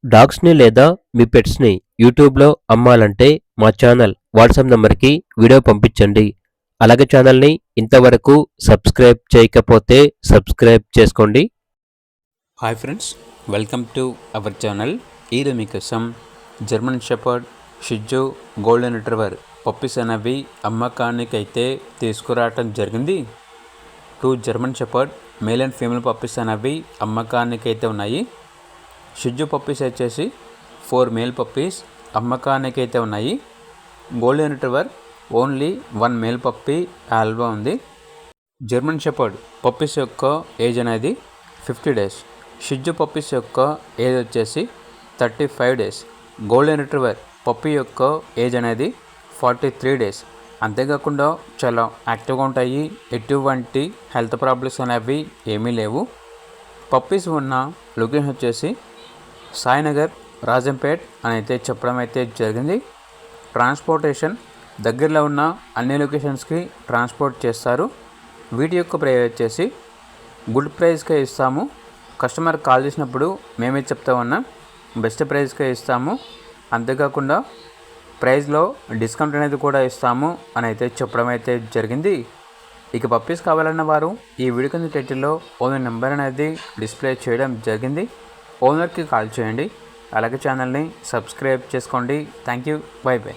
డాగ్స్‌ని లేదా మీ పెట్స్‌ని యూట్యూబ్‌లో అమ్మాలంటే మా ఛానల్ వాట్సాప్ నంబర్‌కి వీడియో పంపించండి. అలాగే ఛానల్‌ని ఇంతవరకు సబ్స్క్రైబ్ చేయకపోతే సబ్స్క్రైబ్ చేసుకోండి. Hi friends, welcome to our channel. ఈరోజు మీకోసం German shepherd, shih tzu, golden retriever puppies అనేవి అమ్మకానికైతే తీసుకురావటం జరిగింది. 2 German shepherd male and female puppies అనేవి అమ్మకానికైతే ఉన్నాయి. షిట్జు పప్పీస్ వచ్చేసి 4 మేల్ పప్పీస్ అమ్మకానికైతే ఉన్నాయి. Golden retriever only 1 male puppy Alba ఉంది. జర్మన్ షెపర్డ్ పప్పీస్ యొక్క ఏజ్ అనేది 50 డేస్. షిట్జు పప్పీస్ యొక్క ఏజ్ వచ్చేసి 35 డేస్. గోల్డెన్ రిట్రీవర్ పప్పీ యొక్క ఏజ్ అనేది 43 డేస్. అంతేకాకుండా చాలా యాక్టివ్గా ఉంటాయి. ఎటువంటి హెల్త్ ప్రాబ్లమ్స్ అనేవి ఏమీ లేవు. పప్పీస్ ఉన్న లొకేషన్ వచ్చేసి సాయినగర్, రాజంపేట్ అని అయితే చెప్పడం అయితే జరిగింది. ట్రాన్స్పోర్టేషన్ దగ్గరలో ఉన్న అన్ని లొకేషన్స్కి ట్రాన్స్పోర్ట్ చేస్తారు. వీటి యొక్క ప్రైస్ వచ్చేసి గుడ్ ప్రైస్కే ఇస్తాము. కస్టమర్ కాల్ చేసినప్పుడు మేమే చెప్తామన్నా బెస్ట్ ప్రైస్కే ఇస్తాము. అంతేకాకుండా ప్రైస్లో డిస్కౌంట్ అనేది కూడా ఇస్తాము అని అయితే చెప్పడం అయితే జరిగింది. ఇక పప్పీస్ కావాలన్న వారు ఈ వీడియో కింద టైటిల్లో ఓనర్ నెంబర్ అనేది డిస్ప్లే చేయడం జరిగింది. ఓనర్కి కాల్ చేయండి. అలాగే ఛానల్ని సబ్స్క్రైబ్ చేసుకోండి. Thank you. By by.